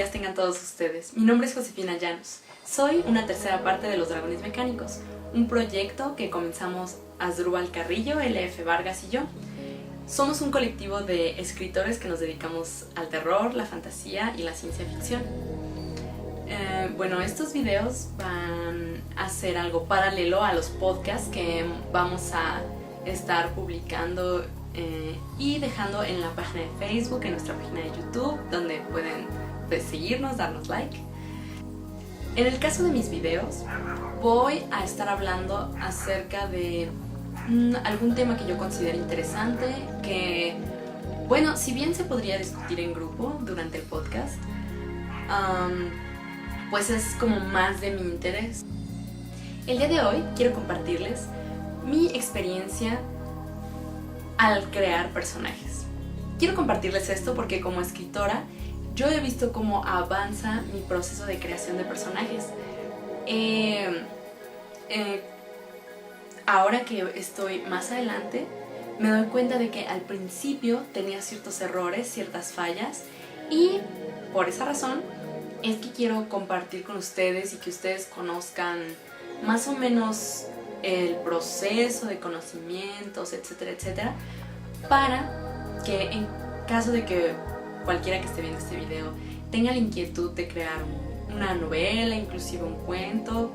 días tengan todos ustedes. Mi nombre es Josefina Llanos. Soy una tercera parte de Los Dragones Mecánicos, un proyecto que comenzamos Asdrúbal Carrillo, LF Vargas y yo. Somos un colectivo de escritores que nos dedicamos al terror, la fantasía y la ciencia ficción. Estos videos van a ser algo paralelo a los podcasts que vamos a estar publicando y dejando en la página de Facebook, en nuestra página de YouTube, donde pueden seguirnos, darnos like. En el caso de mis videos, voy a estar hablando acerca de algún tema que yo considero interesante, que, si bien se podría discutir en grupo durante el podcast, pues es como más de mi interés. El día de hoy quiero compartirles mi experiencia al crear personajes. Quiero compartirles esto porque como escritora yo he visto cómo avanza mi proceso de creación de personajes. Ahora que estoy más adelante, me doy cuenta de que al principio tenía ciertos errores, ciertas fallas, y por esa razón es que quiero compartir con ustedes y que ustedes conozcan más o menos el proceso de conocimientos, etcétera, etcétera, para que en caso de que cualquiera que esté viendo este video tenga la inquietud de crear una novela, inclusive un cuento,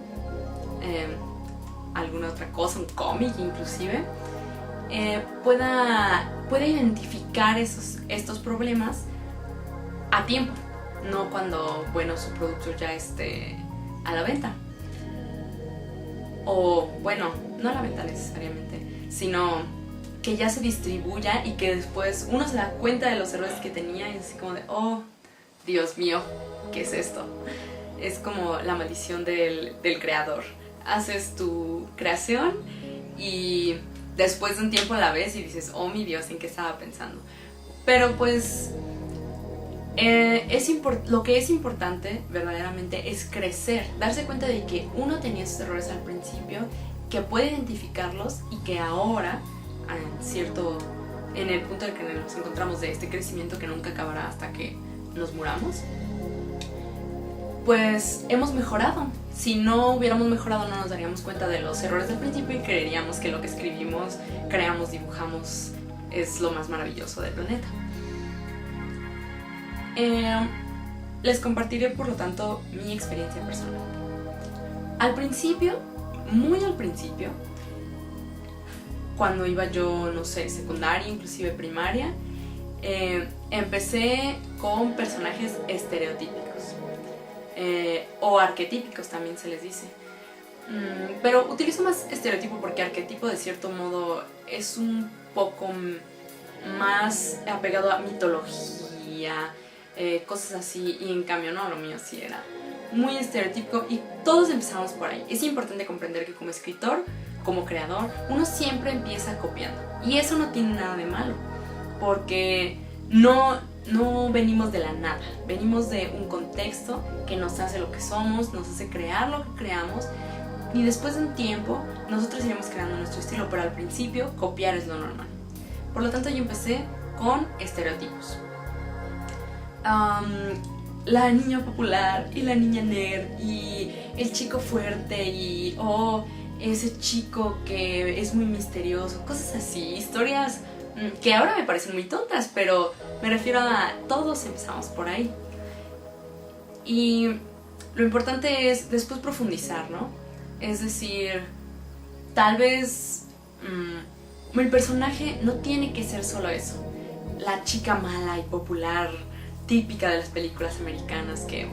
alguna otra cosa, un cómic inclusive, pueda identificar estos problemas a tiempo, no cuando su producto ya esté a la venta. O no a la venta necesariamente, sino que ya se distribuya y que después uno se da cuenta de los errores que tenía y es así como de, oh, Dios mío, ¿qué es esto? Es como la maldición del creador. Haces tu creación y después de un tiempo la ves y dices, oh mi Dios, ¿en qué estaba pensando? Pero pues lo que es importante verdaderamente es crecer, darse cuenta de que uno tenía esos errores al principio, que puede identificarlos y que ahora, en el punto en el que nos encontramos de este crecimiento que nunca acabará hasta que nos muramos, pues hemos mejorado. Si no hubiéramos mejorado no nos daríamos cuenta de los errores del principio y creeríamos que lo que escribimos, creamos, dibujamos es lo más maravilloso del planeta. Les compartiré por lo tanto mi experiencia personal. Al principio, muy al principio, cuando iba yo, secundaria, inclusive primaria, empecé con personajes estereotípicos o arquetípicos también se les dice, pero utilizo más estereotipo porque arquetipo de cierto modo es un poco más apegado a mitología, cosas así, y en cambio no, lo mío sí era muy estereotípico y todos empezamos por ahí. Es importante comprender que como escritor, como creador, uno siempre empieza copiando y eso no tiene nada de malo porque no venimos de la nada, venimos de un contexto que nos hace lo que somos, nos hace crear lo que creamos y después de un tiempo nosotros iremos creando nuestro estilo, pero al principio copiar es lo normal. Por lo tanto yo empecé con estereotipos. La niña popular y la niña nerd y el chico fuerte y ese chico que es muy misterioso, cosas así, historias que ahora me parecen muy tontas, pero me refiero a todos empezamos por ahí. Y lo importante es después profundizar, ¿no? Es decir, tal vez el personaje no tiene que ser solo eso, la chica mala y popular típica de las películas americanas que,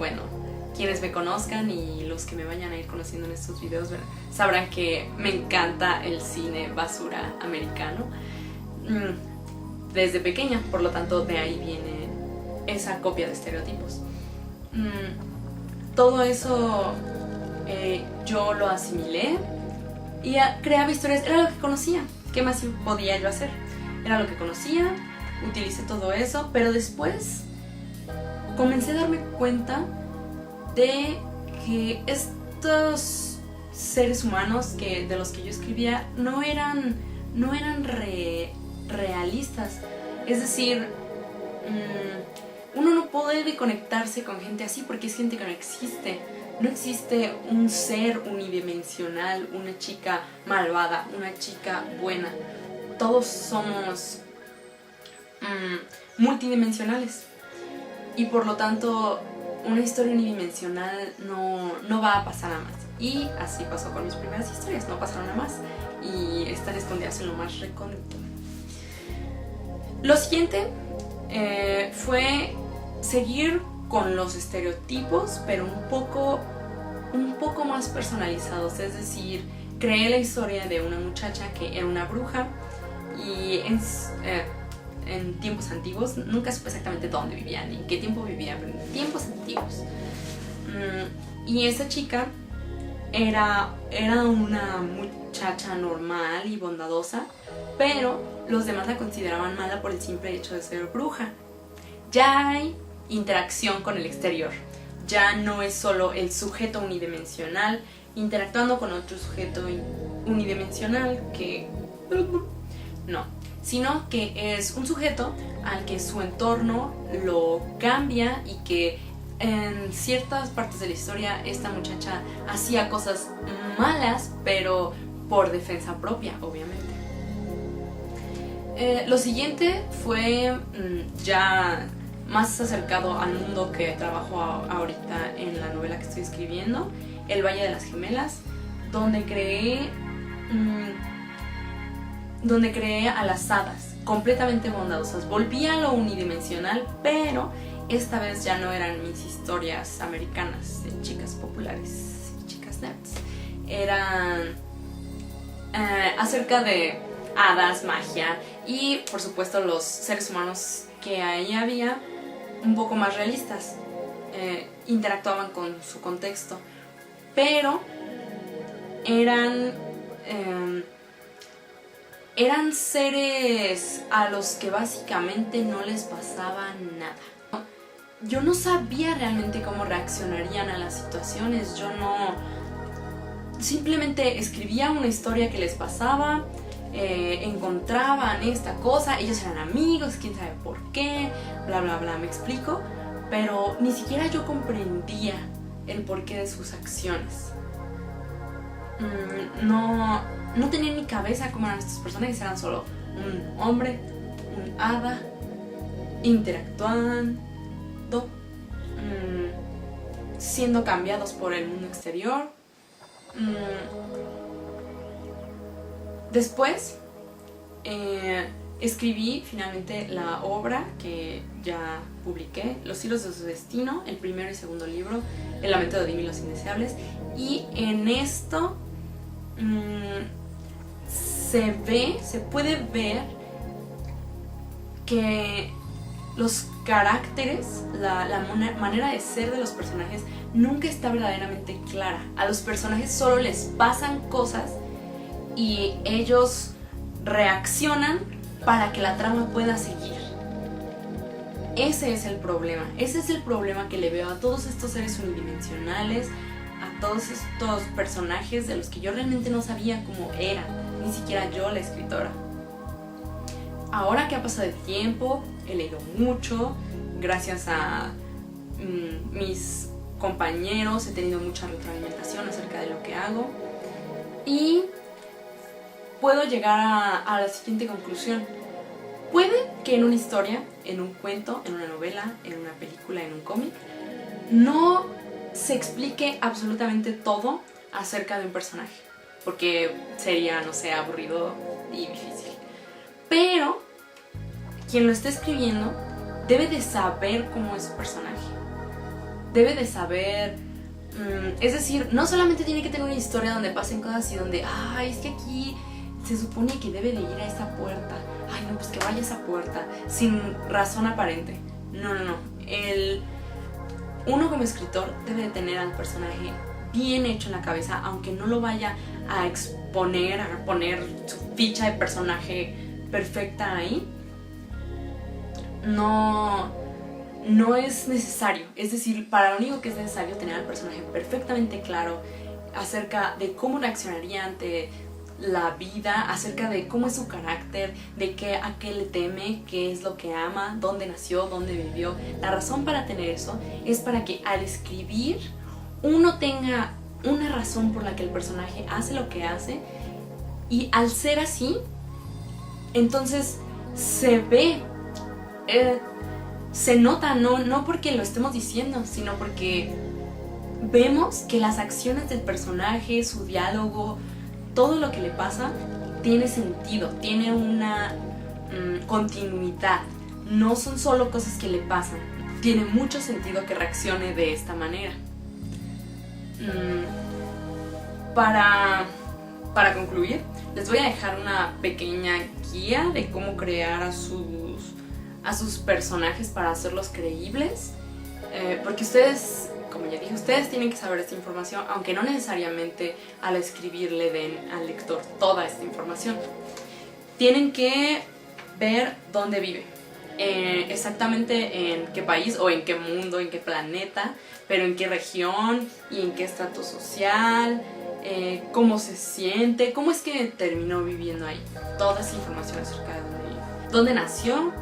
quienes me conozcan y los que me vayan a ir conociendo en estos videos sabrán que me encanta el cine basura americano desde pequeña, por lo tanto de ahí viene esa copia de estereotipos. Todo eso yo lo asimilé y creaba historias, era lo que conocía. ¿Qué más podía yo hacer? Era lo que conocía, utilicé todo eso, pero después comencé a darme cuenta de que estos seres humanos de los que yo escribía no eran realistas. Es decir, uno no puede puede conectarse con gente así porque es gente que no existe. No existe un ser unidimensional, una chica malvada, una chica buena. Todos somos multidimensionales. Y por lo tanto, una historia unidimensional no va a pasar a más. Y así pasó con mis primeras historias, no pasaron a más. Y están escondidas en lo más recóndito. Lo siguiente fue seguir con los estereotipos, pero un poco más personalizados. Es decir, creé la historia de una muchacha que era una bruja y en tiempos antiguos, nunca supe exactamente dónde vivía ni en qué tiempo vivía, pero en tiempos antiguos. Y esa chica era una muchacha normal y bondadosa, pero los demás la consideraban mala por el simple hecho de ser bruja. Ya hay interacción con el exterior, ya no es solo el sujeto unidimensional interactuando con otro sujeto unidimensional sino que es un sujeto al que su entorno lo cambia y que en ciertas partes de la historia esta muchacha hacía cosas malas, pero por defensa propia, obviamente. Lo siguiente fue ya más acercado al mundo que trabajo ahorita en la novela que estoy escribiendo, El Valle de las Gemelas, donde creé a las hadas completamente bondadosas. Volví a lo unidimensional, pero esta vez ya no eran mis historias americanas de chicas populares y chicas nerds. Eran acerca de hadas, magia y por supuesto los seres humanos que ahí había un poco más realistas. Interactuaban con su contexto, pero eran seres a los que básicamente no les pasaba nada. Yo no sabía realmente cómo reaccionarían a las situaciones. Yo no... Simplemente escribía una historia que les pasaba, encontraban esta cosa, ellos eran amigos, quién sabe por qué, bla bla bla, me explico. Pero ni siquiera yo comprendía el porqué de sus acciones. No tenía en mi cabeza cómo eran estos personajes. Eran solo un hombre, un hada, interactuando, siendo cambiados por el mundo exterior. Después escribí finalmente la obra que ya publiqué, Los hilos de su destino, el primero y segundo libro, El lamento de Odín y los indeseables. Y en esto se puede ver que los caracteres, la manera de ser de los personajes nunca está verdaderamente clara. A los personajes solo les pasan cosas y ellos reaccionan para que la trama pueda seguir. Ese es el problema. Ese es el problema que le veo a todos estos seres unidimensionales, a todos estos personajes de los que yo realmente no sabía cómo eran, ni siquiera yo, la escritora. Ahora que ha pasado el tiempo, he leído mucho, gracias a mis compañeros he tenido mucha retroalimentación acerca de lo que hago y puedo llegar a la siguiente conclusión. Puede que en una historia, en un cuento, en una novela, en una película, en un cómic, no se explique absolutamente todo acerca de un personaje, porque sería, no sé, aburrido y difícil. Pero quien lo esté escribiendo debe de saber cómo es su personaje. Debe de saber... es decir, no solamente tiene que tener una historia donde pasen cosas y donde... es que aquí se supone que debe de ir a esa puerta. No, pues que vaya a esa puerta. Sin razón aparente. No. Uno como escritor debe de tener al personaje bien hecho en la cabeza, aunque no lo vaya a exponer, a poner su ficha de personaje perfecta ahí. No es necesario. Es decir, para lo único que es necesario tener al personaje perfectamente claro acerca de cómo reaccionaría ante la vida, acerca de cómo es su carácter, de a qué le teme, qué es lo que ama, dónde nació, dónde vivió. La razón para tener eso es para que al escribir uno tenga una razón por la que el personaje hace lo que hace, y al ser así, entonces se ve, se nota, no porque lo estemos diciendo, sino porque vemos que las acciones del personaje, su diálogo, todo lo que le pasa tiene sentido, tiene una continuidad. No son solo cosas que le pasan, tiene mucho sentido que reaccione de esta manera. Para concluir, les voy a dejar una pequeña guía de cómo crear a sus personajes para hacerlos creíbles, porque ustedes, como ya dije, ustedes tienen que saber esta información, aunque no necesariamente al escribir le den al lector toda esta información. Tienen que ver dónde vive, exactamente en qué país o en qué mundo, en qué planeta, pero en qué región y en qué estrato social, cómo se siente, cómo es que terminó viviendo ahí. Toda esa información acerca de dónde nació,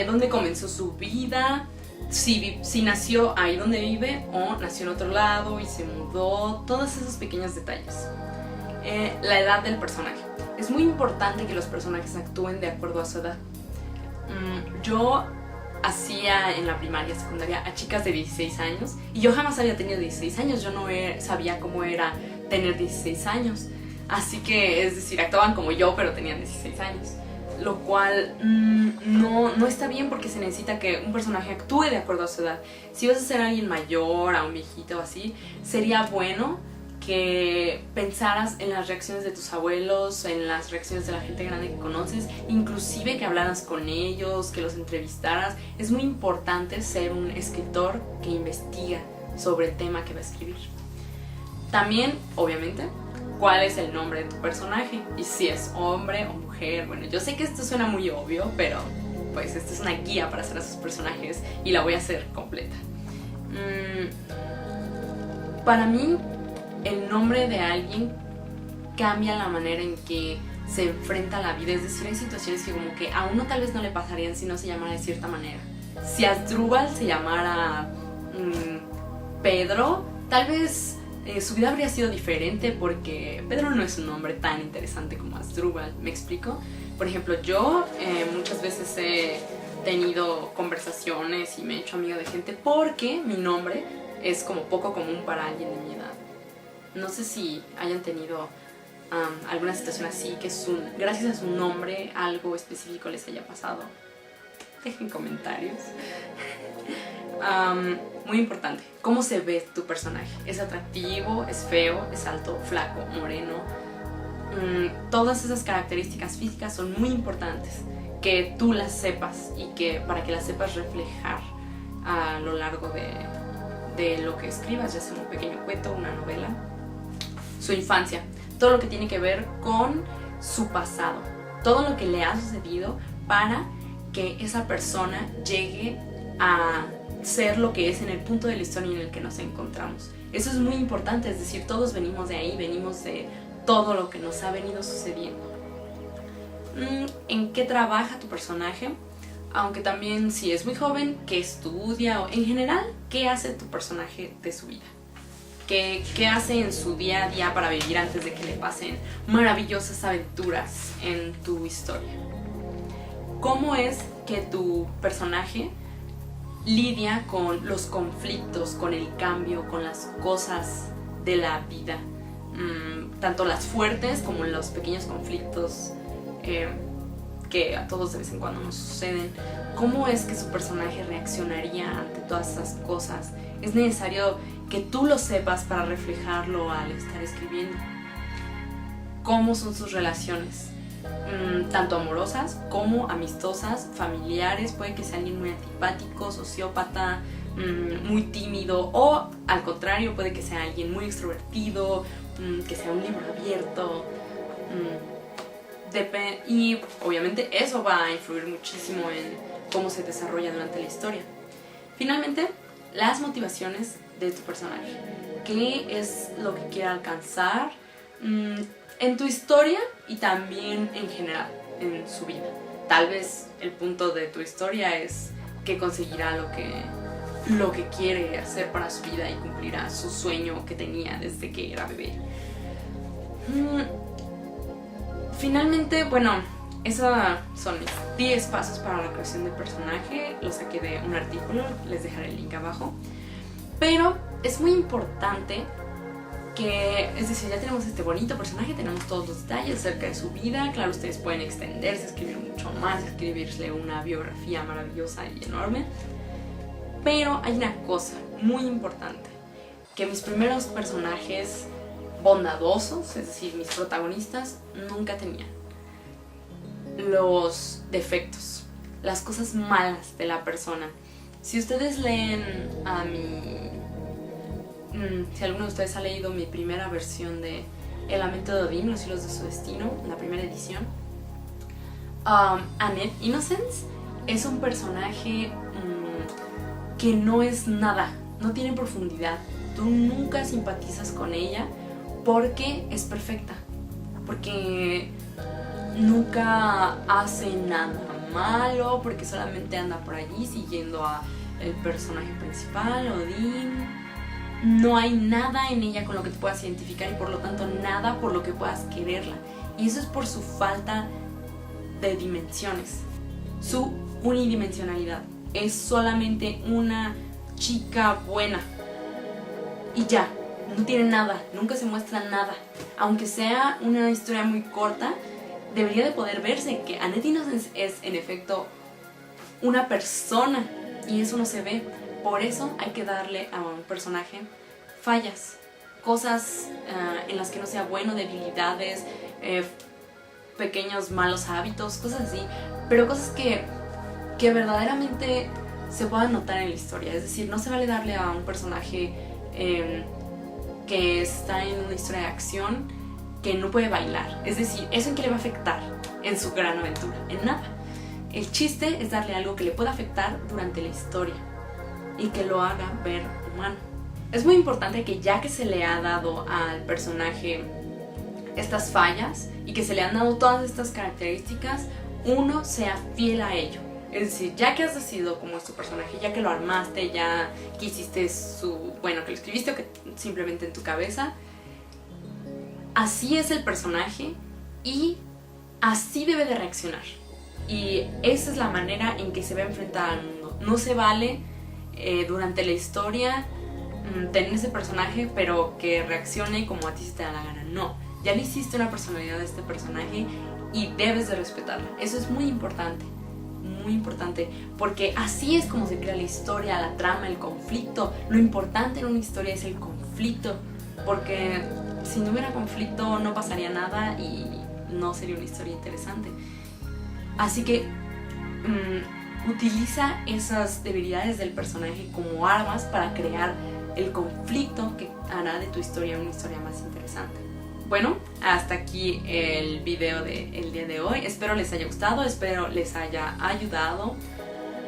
dónde comenzó su vida, si nació ahí donde vive o nació en otro lado y se mudó, todos esos pequeños detalles. La edad del personaje. Es muy importante que los personajes actúen de acuerdo a su edad. Yo hacía en la primaria, secundaria a chicas de 16 años y yo jamás había tenido 16 años, yo no sabía cómo era tener 16 años, así que, es decir, actuaban como yo pero tenían 16 años, lo cual no está bien, porque se necesita que un personaje actúe de acuerdo a su edad. Si vas a ser alguien mayor, a un viejito o así, sería bueno que pensaras en las reacciones de tus abuelos, en las reacciones de la gente grande que conoces, inclusive que hablaras con ellos, que los entrevistaras. Es muy importante ser un escritor que investiga sobre el tema que va a escribir. También, obviamente, cuál es el nombre de tu personaje y si es hombre o mujer. Bueno, yo sé que esto suena muy obvio, pero pues esta es una guía para hacer a sus personajes y la voy a hacer completa. Para mí, el nombre de alguien cambia la manera en que se enfrenta a la vida. Es decir, hay situaciones que como que a uno tal vez no le pasarían si no se llamara de cierta manera. Si Asdrúbal se llamara Pedro, tal vez su vida habría sido diferente, porque Pedro no es un nombre tan interesante como Asdrúbal. ¿Me explico? Por ejemplo, yo muchas veces he tenido conversaciones y me he hecho amiga de gente porque mi nombre es como poco común para alguien de mi edad. No sé si hayan tenido alguna situación así, que gracias a su nombre algo específico les haya pasado. Dejen comentarios. Muy importante, ¿cómo se ve tu personaje? ¿Es atractivo? ¿Es feo? ¿Es alto? ¿Flaco? ¿Moreno? Todas esas características físicas son muy importantes que tú las sepas, y que para que las sepas reflejar a lo largo de lo que escribas, ya sea un pequeño cuento, una novela. Su infancia, todo lo que tiene que ver con su pasado, todo lo que le ha sucedido para que esa persona llegue a ser lo que es en el punto de la historia en el que nos encontramos. Eso es muy importante, es decir, todos venimos de ahí, venimos de todo lo que nos ha venido sucediendo. ¿En qué trabaja tu personaje? Aunque también, si es muy joven, ¿qué estudia? O en general, ¿qué hace tu personaje de su vida? ¿Qué hace en su día a día para vivir antes de que le pasen maravillosas aventuras en tu historia? ¿Cómo es que tu personaje lidia con los conflictos, con el cambio, con las cosas de la vida? Tanto las fuertes como los pequeños conflictos que a todos de vez en cuando nos suceden. ¿Cómo es que su personaje reaccionaría ante todas esas cosas? Es necesario que tú lo sepas para reflejarlo al estar escribiendo. ¿Cómo son sus relaciones? Tanto amorosas como amistosas, familiares. Puede que sea alguien muy antipático, sociópata, muy tímido, o al contrario, puede que sea alguien muy extrovertido, que sea un libro abierto. Y obviamente eso va a influir muchísimo en cómo se desarrolla durante la historia. Finalmente, las motivaciones de tu personaje. ¿Qué es lo que quiere alcanzar? en tu historia y también en general, en su vida. Tal vez el punto de tu historia es que conseguirá lo que quiere hacer para su vida y cumplirá su sueño que tenía desde que era bebé. Finalmente, bueno, esos son mis 10 pasos para la creación del personaje. Lo saqué de un artículo, les dejaré el link abajo. Pero es muy importante que, es decir, ya tenemos este bonito personaje, tenemos todos los detalles acerca de su vida. Claro, ustedes pueden extenderse, escribir mucho más, escribirle una biografía maravillosa y enorme. Pero hay una cosa muy importante, que mis primeros personajes bondadosos, es decir, mis protagonistas, nunca tenían. Los defectos, las cosas malas de la persona. Si ustedes leen si alguno de ustedes ha leído mi primera versión de El lamento de Odín, Los hilos de su destino, la primera edición, Annette Innocence es un personaje que no es nada, no tiene profundidad. Tú nunca simpatizas con ella porque es perfecta, porque nunca hace nada malo, porque solamente anda por allí siguiendo a el personaje principal, Odín. No hay nada en ella con lo que te puedas identificar y por lo tanto nada por lo que puedas quererla. Y eso es por su falta de dimensiones, su unidimensionalidad. Es solamente una chica buena y ya, no tiene nada, nunca se muestra nada. Aunque sea una historia muy corta, debería de poder verse que Annette Innocence es en efecto una persona y eso no se ve. Por eso hay que darle a un personaje fallas, cosas en las que no sea bueno, debilidades, pequeños malos hábitos, cosas así, pero cosas que verdaderamente se puedan notar en la historia. Es decir, no se vale darle a un personaje que está en una historia de acción que no puede bailar. Es decir, ¿eso en qué le va a afectar en su gran aventura? En nada. El chiste es darle algo que le pueda afectar durante la historia y que lo haga ver humano. Es muy importante que ya que se le ha dado al personaje estas fallas y que se le han dado todas estas características, uno sea fiel a ello. Es decir, ya que has decidido cómo es tu personaje, ya que lo armaste, ya que hiciste que lo escribiste o que simplemente en tu cabeza, así es el personaje y así debe de reaccionar. Y esa es la manera en que se va a enfrentar al mundo. No se vale durante la historia tener ese personaje pero que reaccione como a ti se te da la gana. No, ya le hiciste una personalidad a este personaje y debes de respetarla. Eso es muy importante, porque así es como se crea la historia, la trama, el conflicto. Lo importante en una historia es el conflicto, porque si no hubiera conflicto no pasaría nada y no sería una historia interesante. Así que utiliza esas debilidades del personaje como armas para crear el conflicto que hará de tu historia una historia más interesante. Bueno, hasta aquí el video del día de hoy. Espero les haya gustado, espero les haya ayudado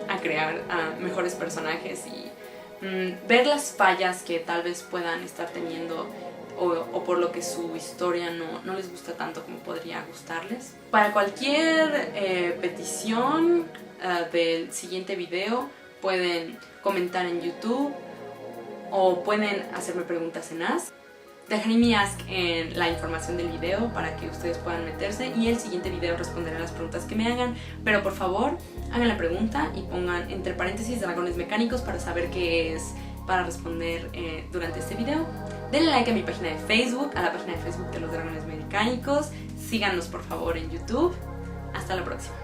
a crear mejores personajes y ver las fallas que tal vez puedan estar teniendo o por lo que su historia no les gusta tanto como podría gustarles. Para cualquier petición del siguiente video pueden comentar en YouTube o pueden hacerme preguntas en Ask. Dejaré mi Ask en la información del video para que ustedes puedan meterse y el siguiente video responderé las preguntas que me hagan, pero por favor hagan la pregunta y pongan entre paréntesis dragones mecánicos para saber qué es para responder durante este video. Denle like a mi página de Facebook, a la página de Facebook de los dragones mecánicos. Síganos por favor en YouTube. Hasta la próxima.